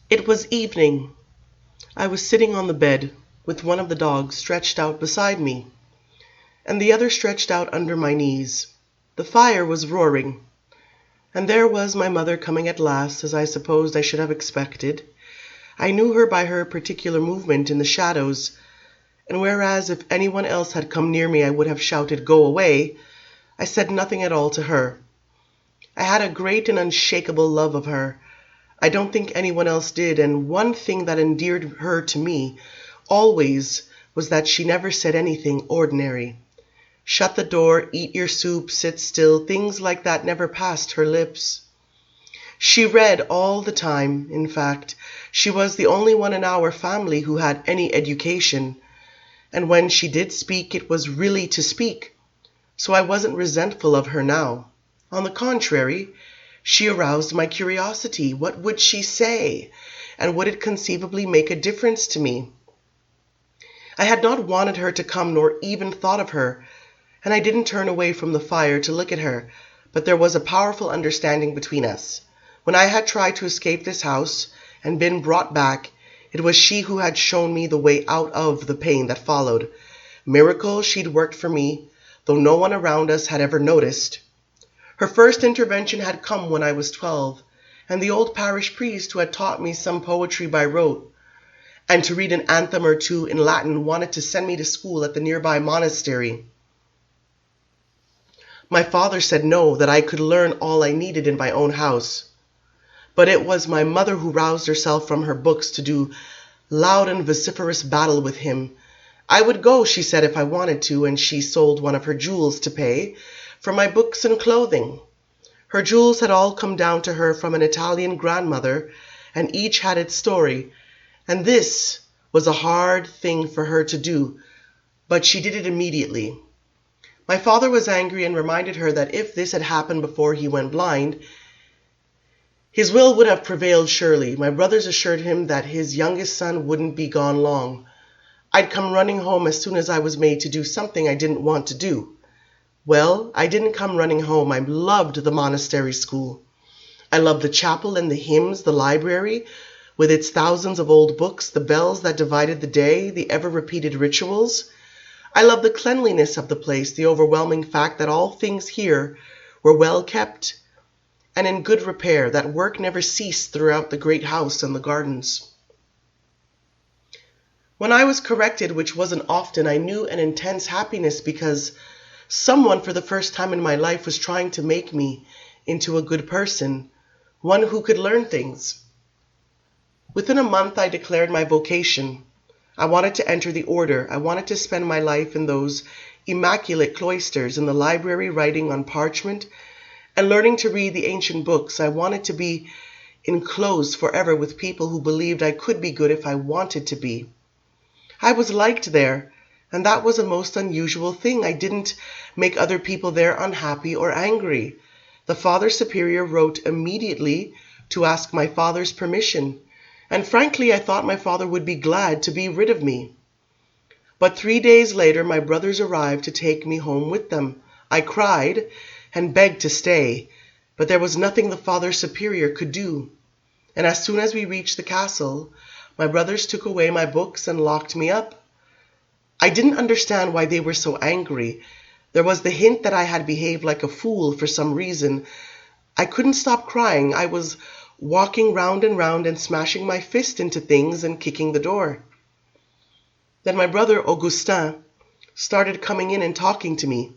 It was evening. I was sitting on the bed, with one of the dogs stretched out beside me, and the other stretched out under my knees. The fire was roaring, and there was my mother coming at last, as I supposed I should have expected. I knew her by her particular movement in the shadows, and whereas if anyone else had come near me I would have shouted, "Go away," I said nothing at all to her. I had a great and unshakable love of her. I don't think anyone else did, and one thing that endeared her to me always was that she never said anything ordinary. Shut the door, eat your soup, sit still, things like that never passed her lips. She read all the time. In fact, she was the only one in our family who had any education, and when she did speak, it was really to speak, so I wasn't resentful of her now. On the contrary, she aroused my curiosity. What would she say, and would it conceivably make a difference to me? I had not wanted her to come, nor even thought of her, and I didn't turn away from the fire to look at her, but there was a powerful understanding between us. When I had tried to escape this house and been brought back, it was she who had shown me the way out of the pain that followed. Miracle she'd worked for me, though no one around us had ever noticed. Her first intervention had come when I was 12, and the old parish priest who had taught me some poetry by rote, and to read an anthem or two in Latin, wanted to send me to school at the nearby monastery. My father said no, that I could learn all I needed in my own house. But it was my mother who roused herself from her books to do loud and vociferous battle with him. I would go, she said, if I wanted to, and she sold one of her jewels to pay for my books and clothing. Her jewels had all come down to her from an Italian grandmother, and each had its story, and this was a hard thing for her to do, but she did it immediately. My father was angry and reminded her that if this had happened before he went blind, his will would have prevailed surely. My brothers assured him that his youngest son wouldn't be gone long. I'd come running home as soon as I was made to do something I didn't want to do. Well, I didn't come running home. I loved the monastery school. I loved the chapel and the hymns, the library, with its thousands of old books, the bells that divided the day, the ever-repeated rituals. I loved the cleanliness of the place, the overwhelming fact that all things here were well kept and in good repair, that work never ceased throughout the great house and the gardens. When I was corrected, which wasn't often, I knew an intense happiness because someone for the first time in my life was trying to make me into a good person, one who could learn things. Within a month, I declared my vocation. I wanted to enter the order. I wanted to spend my life in those immaculate cloisters, in the library, writing on parchment and learning to read the ancient books. I wanted to be enclosed forever with people who believed I could be good if I wanted to be. I was liked there, and that was a most unusual thing. I didn't make other people there unhappy or angry. The Father Superior wrote immediately to ask my father's permission, and frankly, I thought my father would be glad to be rid of me. But 3 days later, my brothers arrived to take me home with them. I cried and begged to stay, but there was nothing the Father Superior could do. And as soon as we reached the castle, my brothers took away my books and locked me up. I didn't understand why they were so angry. There was the hint that I had behaved like a fool for some reason. I couldn't stop crying. I was walking round and smashing my fist into things and kicking the door. Then my brother Augustin started coming in and talking to me.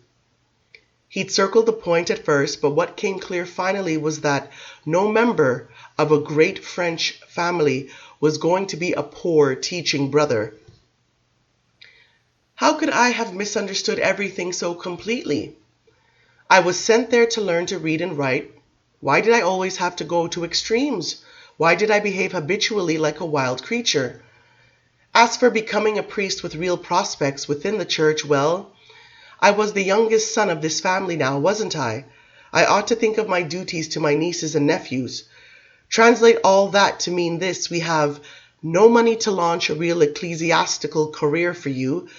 He'd circled the point at first, but what came clear finally was that no member of a great French family was going to be a poor teaching brother. How could I have misunderstood everything so completely? I was sent there to learn to read and write. Why did I always have to go to extremes? Why did I behave habitually like a wild creature? As for becoming a priest with real prospects within the church, well, I was the youngest son of this family now, wasn't I? I ought to think of my duties to my nieces and nephews. Translate all that to mean this: we have no money to launch a real ecclesiastical career for you,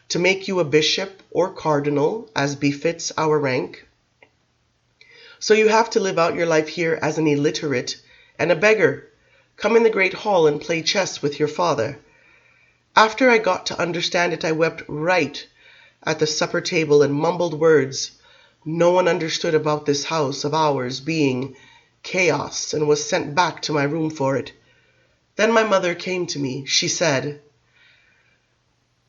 to make you a bishop or cardinal, as befits our rank. So you have to live out your life here as an illiterate and a beggar. Come in the great hall and play chess with your father. After I got to understand it, I wept right at the supper table and mumbled words no one understood about this house of ours being chaos, and was sent back to my room for it. Then my mother came to me. She said,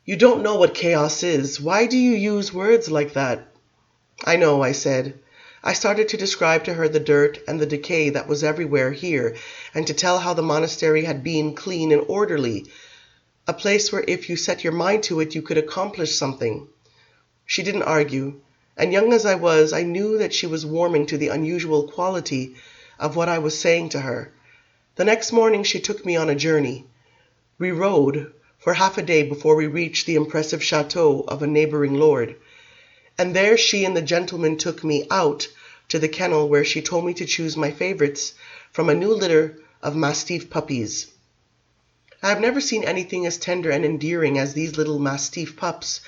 "You don't know what chaos is. Why do you use words like that?" "I know," I said. I started to describe to her the dirt and the decay that was everywhere here, and to tell how the monastery had been clean and orderly, a place where if you set your mind to it you could accomplish something. She didn't argue, and young as I was, I knew that she was warming to the unusual quality of what I was saying to her. The next morning she took me on a journey. We rode for half a day before we reached the impressive chateau of a neighboring lord, and there she and the gentleman took me out to the kennel, where she told me to choose my favorites from a new litter of Mastiff puppies. I have never seen anything as tender and endearing as these little Mastiff pups,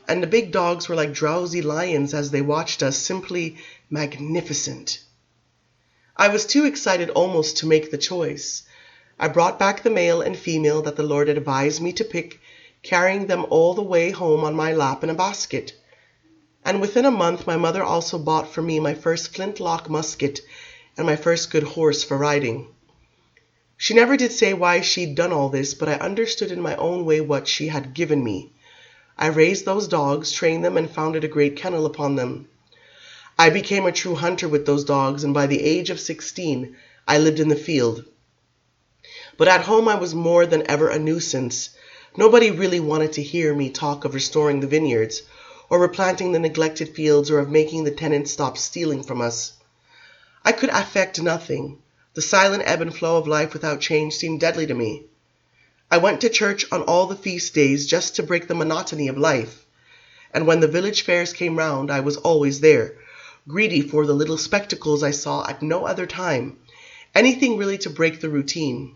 and the big dogs were like drowsy lions as they watched us, simply magnificent. I was too excited almost to make the choice. I brought back the male and female that the Lord advised me to pick, carrying them all the way home on my lap in a basket. And within a month my mother also bought for me my first flintlock musket and my first good horse for riding. She never did say why she'd done all this, but I understood in my own way what she had given me. I raised those dogs, trained them, and founded a great kennel upon them. I became a true hunter with those dogs, and by the age of 16 I lived in the field. But at home I was more than ever a nuisance. Nobody really wanted to hear me talk of restoring the vineyards, or replanting the neglected fields, or of making the tenants stop stealing from us. I could affect nothing. The silent ebb and flow of life without change seemed deadly to me. I went to church on all the feast days just to break the monotony of life, and when the village fairs came round I was always there, greedy for the little spectacles I saw at no other time, anything really to break the routine.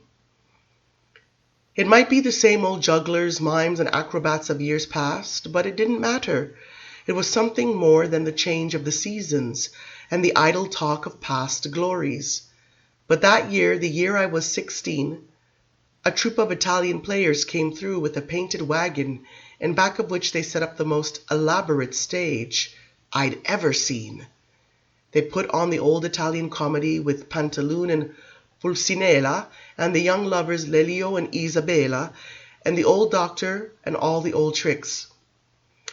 It might be the same old jugglers, mimes, and acrobats of years past, but it didn't matter. It was something more than the change of the seasons and the idle talk of past glories. But that year, the year I was 16, a troupe of Italian players came through with a painted wagon, in back of which they set up the most elaborate stage I'd ever seen. They put on the old Italian comedy with Pantaloon and Pulcinella, and the young lovers Lelio and Isabella, and the old doctor, and all the old tricks.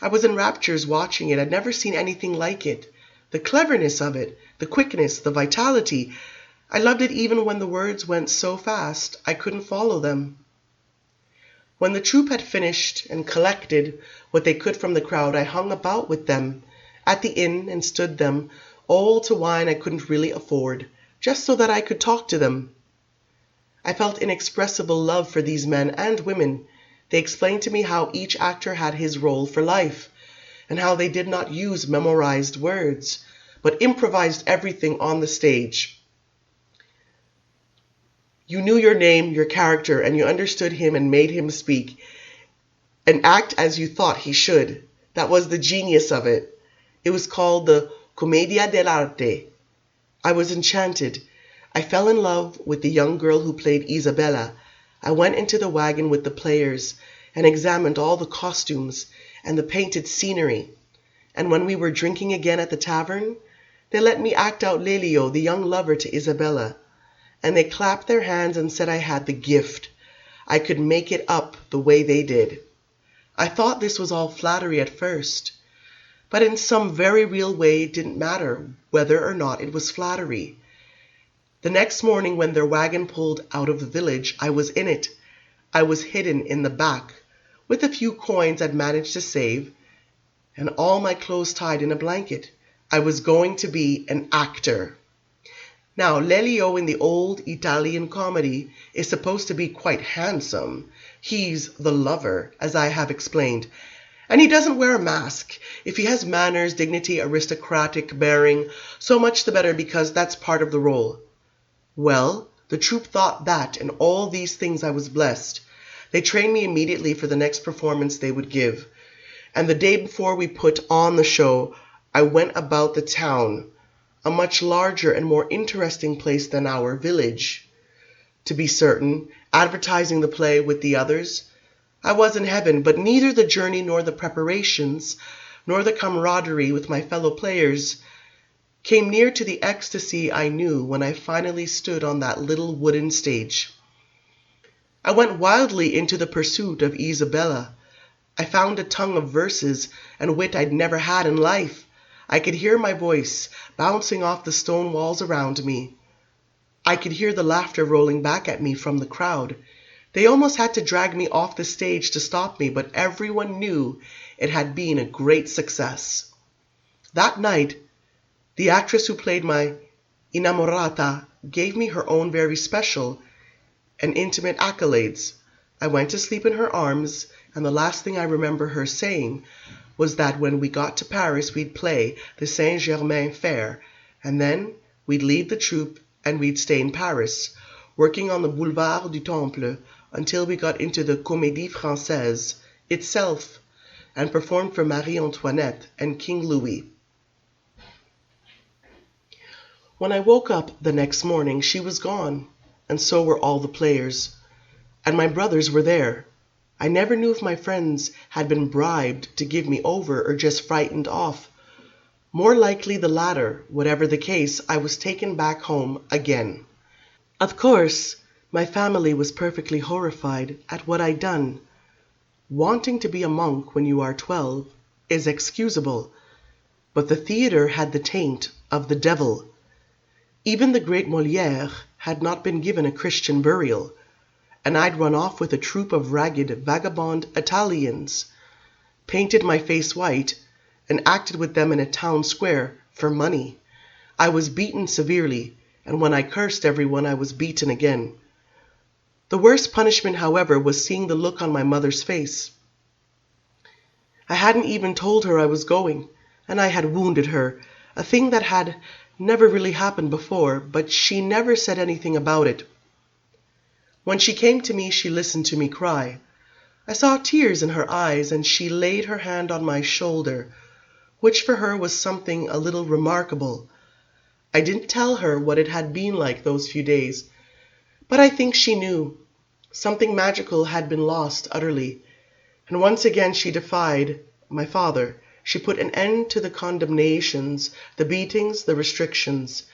I was in raptures watching it. I'd never seen anything like it. The cleverness of it, the quickness, the vitality. I loved it even when the words went so fast I couldn't follow them. When the troupe had finished and collected what they could from the crowd, I hung about with them at the inn and stood them, all to wine I couldn't really afford, just so that I could talk to them. I felt inexpressible love for these men and women. They explained to me how each actor had his role for life, and how they did not use memorized words, but improvised everything on the stage. You knew your name, your character, and you understood him and made him speak and act as you thought he should. That was the genius of it. It was called the Commedia dell'arte. I was enchanted. I fell in love with the young girl who played Isabella. I went into the wagon with the players and examined all the costumes and the painted scenery. And when we were drinking again at the tavern, they let me act out Lelio, the young lover, to Isabella. And they clapped their hands and said I had the gift. I could make it up the way they did. I thought this was all flattery at first, but in some very real way it didn't matter whether or not it was flattery. The next morning when their wagon pulled out of the village, I was in it. I was hidden in the back, with a few coins I'd managed to save, and all my clothes tied in a blanket. I was going to be an actor. Now, Lelio in the old Italian comedy is supposed to be quite handsome. He's the lover, as I have explained. And he doesn't wear a mask. If he has manners, dignity, aristocratic bearing, so much the better, because that's part of the role. Well, the troupe thought that in all these things I was blessed. They trained me immediately for the next performance they would give. And the day before we put on the show, I went about the town, a much larger and more interesting place than our village. to be certain, advertising the play with the others. I was in heaven, but neither the journey nor the preparations, nor the camaraderie with my fellow players came near to the ecstasy I knew when I finally stood on that little wooden stage. I went wildly into the pursuit of Isabella. I found a tongue of verses and wit I'd never had in life. I could hear my voice bouncing off the stone walls around me. I could hear the laughter rolling back at me from the crowd. They almost had to drag me off the stage to stop me, but everyone knew it had been a great success. That night, the actress who played my innamorata gave me her own very special and intimate accolades. I went to sleep in her arms, and the last thing I remember her saying was that when we got to Paris we'd play the Saint-Germain Fair, and then we'd leave the troupe and we'd stay in Paris, working on the Boulevard du Temple until we got into the Comédie Française itself and performed for Marie Antoinette and King Louis. When I woke up the next morning, she was gone, and so were all the players, and my brothers were there. I never knew if my friends had been bribed to give me over or just frightened off. More likely the latter. Whatever the case, I was taken back home again. Of course, my family was perfectly horrified at what I'd done. Wanting to be a monk when you are 12 is excusable, but the theater had the taint of the devil. Even the great Molière had not been given a Christian burial, and I'd run off with a troop of ragged vagabond Italians, painted my face white, and acted with them in a town square for money. I was beaten severely, and when I cursed everyone, I was beaten again. The worst punishment, however, was seeing the look on my mother's face. I hadn't even told her I was going, and I had wounded her, a thing that had never really happened before, but she never said anything about it. When she came to me, she listened to me cry. I saw tears in her eyes, and she laid her hand on my shoulder, which for her was something a little remarkable. I didn't tell her what it had been like those few days, but I think she knew. Something magical had been lost utterly, and once again she defied my father. She put an end to the condemnations, the beatings, the restrictions.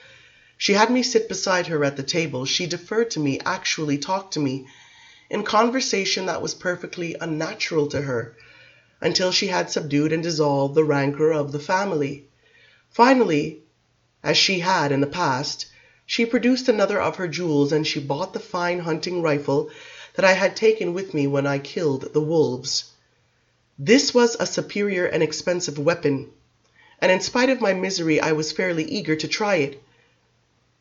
She had me sit beside her at the table. She deferred to me, actually talked to me, in conversation that was perfectly unnatural to her, until she had subdued and dissolved the rancor of the family. Finally, as she had in the past, she produced another of her jewels, and she bought the fine hunting rifle that I had taken with me when I killed the wolves. This was a superior and expensive weapon, and in spite of my misery, I was fairly eager to try it.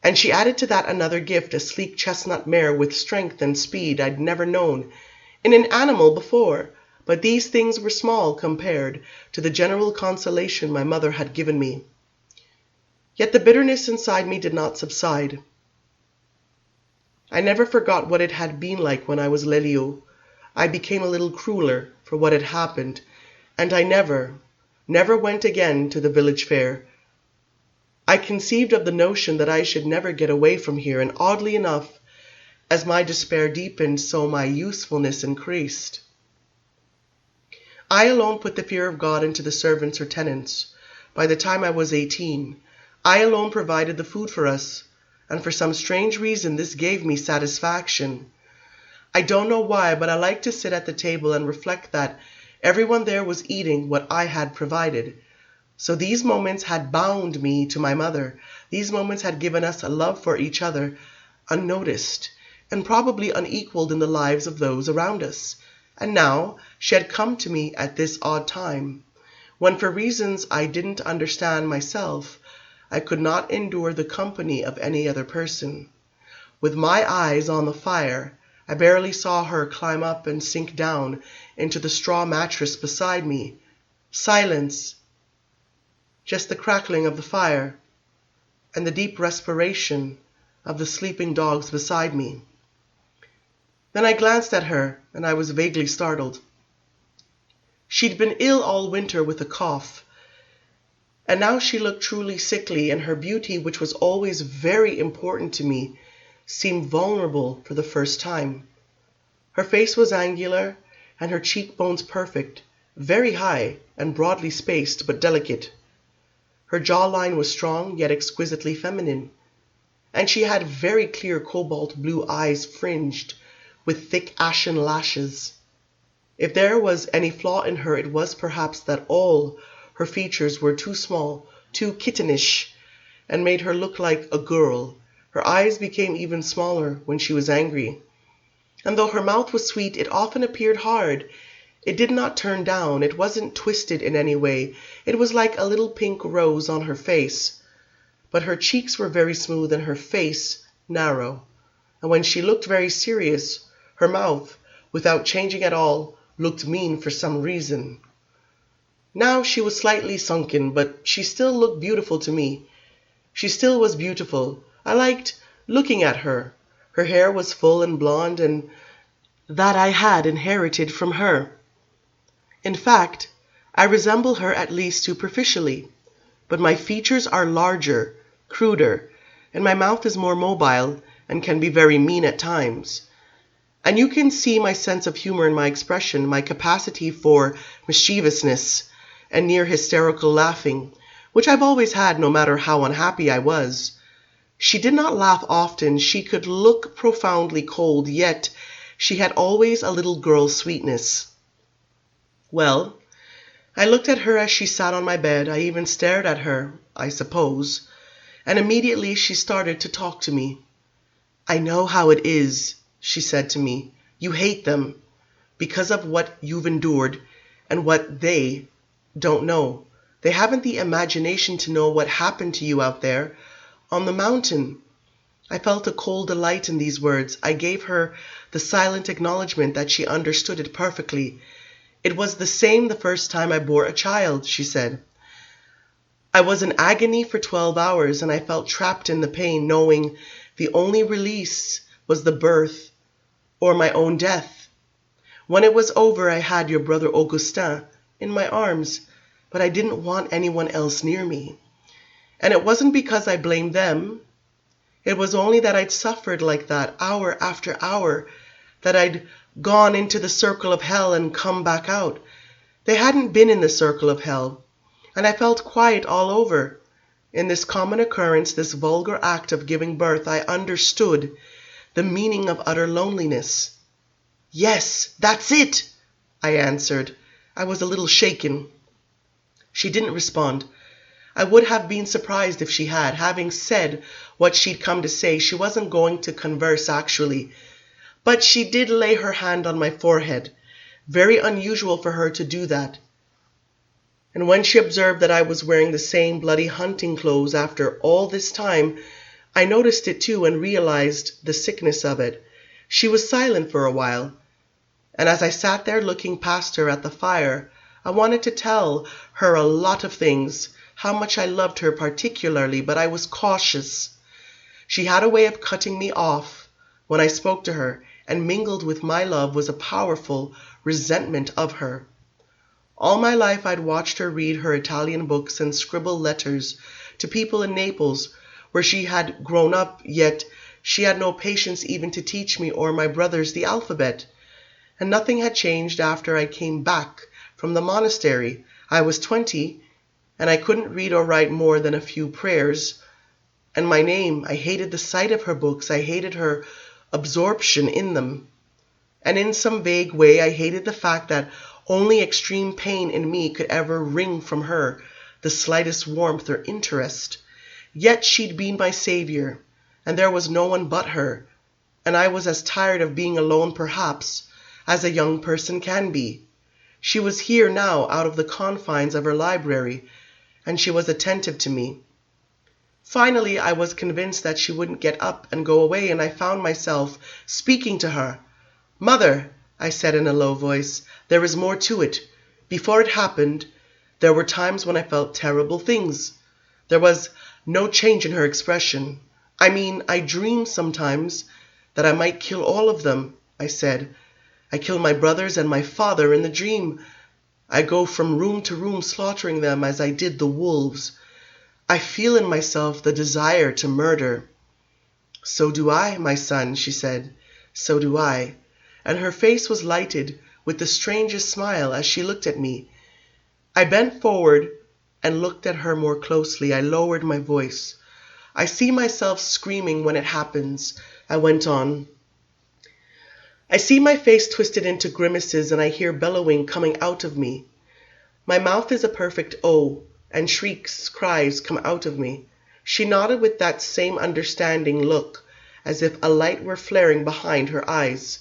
And she added to that another gift, a sleek chestnut mare with strength and speed I'd never known in an animal before, but these things were small compared to the general consolation my mother had given me. Yet the bitterness inside me did not subside. I never forgot what it had been like when I was Lelio. I became a little crueler for what had happened, and I never went again to the village fair. I conceived of the notion that I should never get away from here, and oddly enough, as my despair deepened, so my usefulness increased. I alone put the fear of God into the servants or tenants. By the time I was 18, I alone provided the food for us, and for some strange reason this gave me satisfaction. I don't know why, but I liked to sit at the table and reflect that everyone there was eating what I had provided. So these moments had bound me to my mother. These moments had given us a love for each other, unnoticed, and probably unequaled in the lives of those around us. And now she had come to me at this odd time, when for reasons I didn't understand myself, I could not endure the company of any other person. With my eyes on the fire, I barely saw her climb up and sink down into the straw mattress beside me. Silence. Just the crackling of the fire and the deep respiration of the sleeping dogs beside me. Then I glanced at her, and I was vaguely startled. She'd been ill all winter with a cough, and now she looked truly sickly, and her beauty, which was always very important to me, seemed vulnerable for the first time. Her face was angular, and her cheekbones perfect, very high and broadly spaced but delicate. Her jawline was strong yet exquisitely feminine, and she had very clear cobalt blue eyes fringed with thick ashen lashes. If there was any flaw in her, it was perhaps that all her features were too small, too kittenish, and made her look like a girl. Her eyes became even smaller when she was angry. And though her mouth was sweet, it often appeared hard. It did not turn down, it wasn't twisted in any way. It was like a little pink rose on her face. But her cheeks were very smooth and her face narrow. And when she looked very serious, her mouth, without changing at all, looked mean for some reason. Now she was slightly sunken, but she still looked beautiful to me. She still was beautiful. I liked looking at her. Her hair was full and blonde, and that I had inherited from her. In fact, I resemble her at least superficially, but my features are larger, cruder, and my mouth is more mobile and can be very mean at times. And you can see my sense of humor in my expression, my capacity for mischievousness and near hysterical laughing, which I've always had no matter how unhappy I was. She did not laugh often. She could look profoundly cold, yet she had always a little girl's sweetness. Well, I looked at her as she sat on my bed. I even stared at her, I suppose, and immediately she started to talk to me. "I know how it is," she said to me. "You hate them because of what you've endured and what they don't know. They haven't the imagination to know what happened to you out there on the mountain." I felt a cold delight in these words. I gave her the silent acknowledgement that she understood it perfectly. "It was the same the first time I bore a child," she said. "I was in agony for 12 hours, and I felt trapped in the pain, knowing the only release was the birth or my own death. When it was over, I had your brother Augustin in my arms, but I didn't want anyone else near me. And it wasn't because I blamed them. It was only that I'd suffered like that, hour after hour, that I'd gone into the circle of hell and come back out. They hadn't been in the circle of hell, and I felt quiet all over. In this common occurrence, this vulgar act of giving birth, I understood the meaning of utter loneliness." "Yes, that's it," I answered. I was a little shaken. She didn't respond. I would have been surprised if she had. Having said what she'd come to say, she wasn't going to converse actually. But she did lay her hand on my forehead. Very unusual for her to do that. And when she observed that I was wearing the same bloody hunting clothes after all this time, I noticed it too and realized the sickness of it. She was silent for a while, and as I sat there looking past her at the fire, I wanted to tell her a lot of things, how much I loved her particularly, but I was cautious. She had a way of cutting me off when I spoke to her, and mingled with my love was a powerful resentment of her. All my life I'd watched her read her Italian books and scribble letters to people in Naples where she had grown up, yet she had no patience even to teach me or my brothers the alphabet. And nothing had changed after I came back from the monastery. I was 20, and I couldn't read or write more than a few prayers. And my name, I hated the sight of her books. I hated her absorption in them. And in some vague way, I hated the fact that only extreme pain in me could ever wring from her the slightest warmth or interest. Yet she'd been my savior, and there was no one but her, and I was as tired of being alone, perhaps, as a young person can be. She was here now, out of the confines of her library, and she was attentive to me. Finally, I was convinced that she wouldn't get up and go away, and I found myself speaking to her. "Mother," I said in a low voice, "there is more to it. Before it happened, there were times when I felt terrible things." There was no change in her expression. "I mean, I dreamed sometimes that I might kill all of them," I said. "I kill my brothers and my father in the dream. I go from room to room slaughtering them as I did the wolves. I feel in myself the desire to murder." "So do I, my son," she said. "So do I." And her face was lighted with the strangest smile as she looked at me. I bent forward and looked at her more closely. I lowered my voice. "I see myself screaming when it happens," I went on. "I see my face twisted into grimaces and I hear bellowing coming out of me. My mouth is a perfect O, and shrieks, cries come out of me." She nodded with that same understanding look, as if a light were flaring behind her eyes.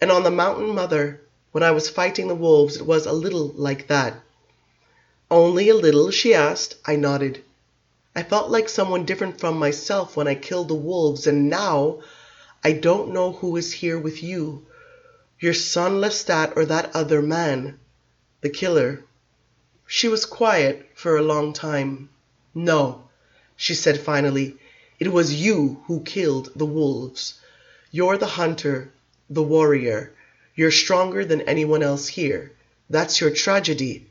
"And on the mountain, mother, when I was fighting the wolves, it was a little like that." "Only a little?" she asked. I nodded. "I felt like someone different from myself when I killed the wolves, and now I don't know who is here with you. Your son Lestat or that other man, the killer." She was quiet for a long time. "No," she said finally, "it was you who killed the wolves. You're the hunter, the warrior. You're stronger than anyone else here. That's your tragedy."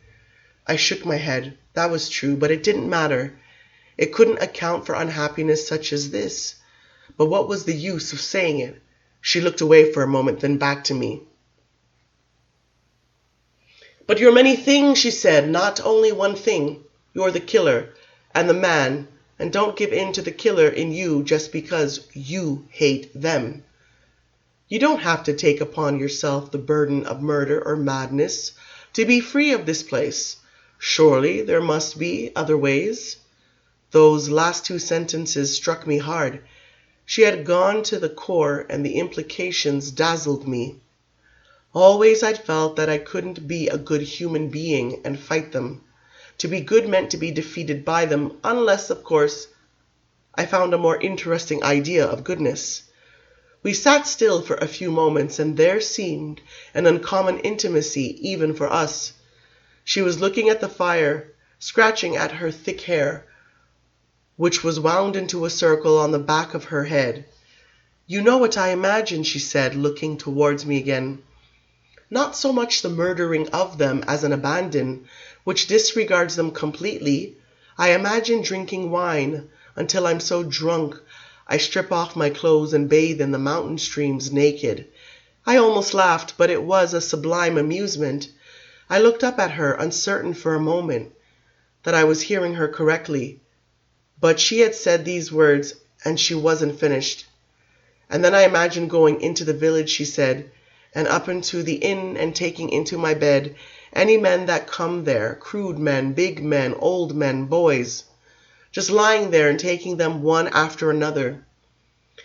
I shook my head. That was true, but it didn't matter. It couldn't account for unhappiness such as this. But what was the use of saying it? She looked away for a moment, then back to me. "But you're many things," she said, "not only one thing. You're the killer and the man, and don't give in to the killer in you just because you hate them. You don't have to take upon yourself the burden of murder or madness to be free of this place. Surely there must be other ways." Those last two sentences struck me hard. She had gone to the core, and the implications dazzled me. Always I'd felt that I couldn't be a good human being and fight them. To be good meant to be defeated by them, unless, of course, I found a more interesting idea of goodness. We sat still for a few moments, and there seemed an uncommon intimacy even for us. She was looking at the fire, scratching at her thick hair, which was wound into a circle on the back of her head. "You know what I imagine," she said, looking towards me again. "Not so much the murdering of them as an abandon, which disregards them completely. I imagine drinking wine until I'm so drunk I strip off my clothes and bathe in the mountain streams naked." I almost laughed, but it was a sublime amusement. I looked up at her, uncertain for a moment that I was hearing her correctly. But she had said these words, and she wasn't finished. "And then I imagined going into the village," she said, "and up into the inn and taking into my bed any men that come there, crude men, big men, old men, boys, just lying there and taking them one after another,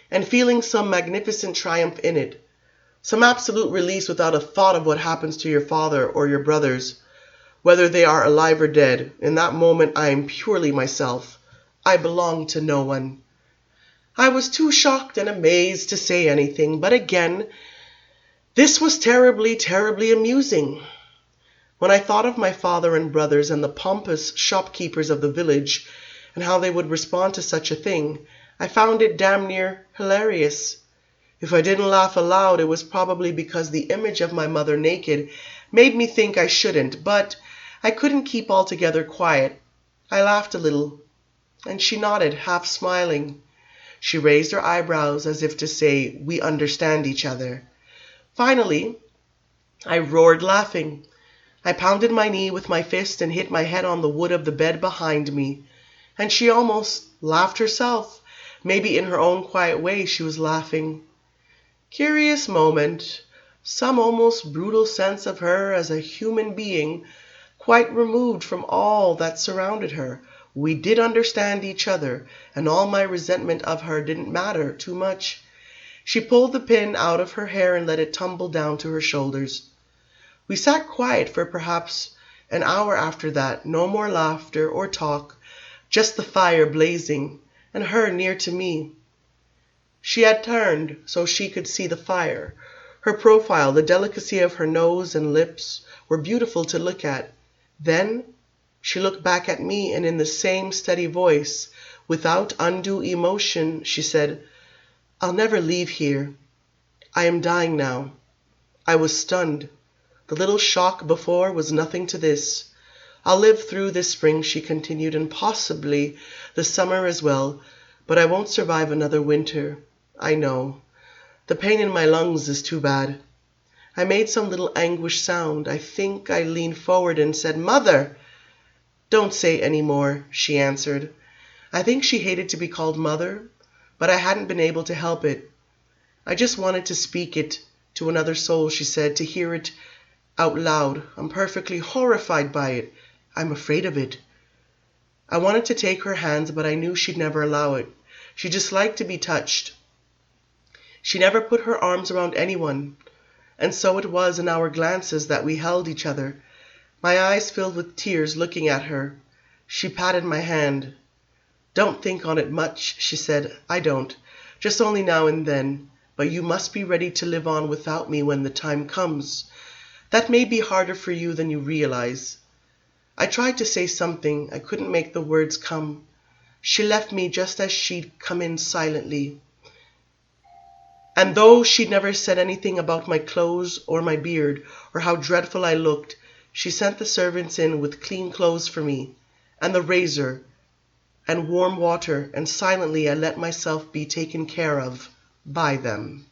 and feeling some magnificent triumph in it, some absolute release without a thought of what happens to your father or your brothers, whether they are alive or dead. In that moment I am purely myself. I belong to no one." I was too shocked and amazed to say anything, but again, this was terribly, terribly amusing. When I thought of my father and brothers and the pompous shopkeepers of the village and how they would respond to such a thing, I found it damn near hilarious. If I didn't laugh aloud, it was probably because the image of my mother naked made me think I shouldn't, but I couldn't keep altogether quiet. I laughed a little, and she nodded, half smiling. She raised her eyebrows as if to say, "We understand each other." Finally, I roared laughing. I pounded my knee with my fist and hit my head on the wood of the bed behind me, and she almost laughed herself. Maybe in her own quiet way she was laughing. Curious moment, some almost brutal sense of her as a human being, quite removed from all that surrounded her. We did understand each other, and all my resentment of her didn't matter too much. She pulled the pin out of her hair and let it tumble down to her shoulders. We sat quiet for perhaps an hour after that, no more laughter or talk, just the fire blazing, and her near to me. She had turned so she could see the fire. Her profile, the delicacy of her nose and lips, were beautiful to look at. Then she looked back at me, and in the same steady voice, without undue emotion, she said, "I'll never leave here. I am dying now." I was stunned. The little shock before was nothing to this. "I'll live through this spring," she continued, "and possibly the summer as well. but I won't survive another winter. I know. The pain in my lungs is too bad. I made some little anguished sound. I think I leaned forward and said, "Mother!" "Don't say any more," she answered. I think she hated to be called mother, but I hadn't been able to help it. I just wanted to speak it to another soul, she said, to hear it out loud. I'm perfectly horrified by it. I'm afraid of it. I wanted to take her hands, but I knew she'd never allow it. She just liked to be touched. She never put her arms around anyone, and so it was in our glances that we held each other. My eyes filled with tears looking at her. She patted my hand. "Don't think on it much," she said. "I don't. Just only now and then. But you must be ready to live on without me when the time comes. That may be harder for you than you realize." I tried to say something. I couldn't make the words come. She left me just as she'd come in silently. And though she'd never said anything about my clothes or my beard or how dreadful I looked, she sent the servants in with clean clothes for me, and the razor, and warm water, and silently I let myself be taken care of by them.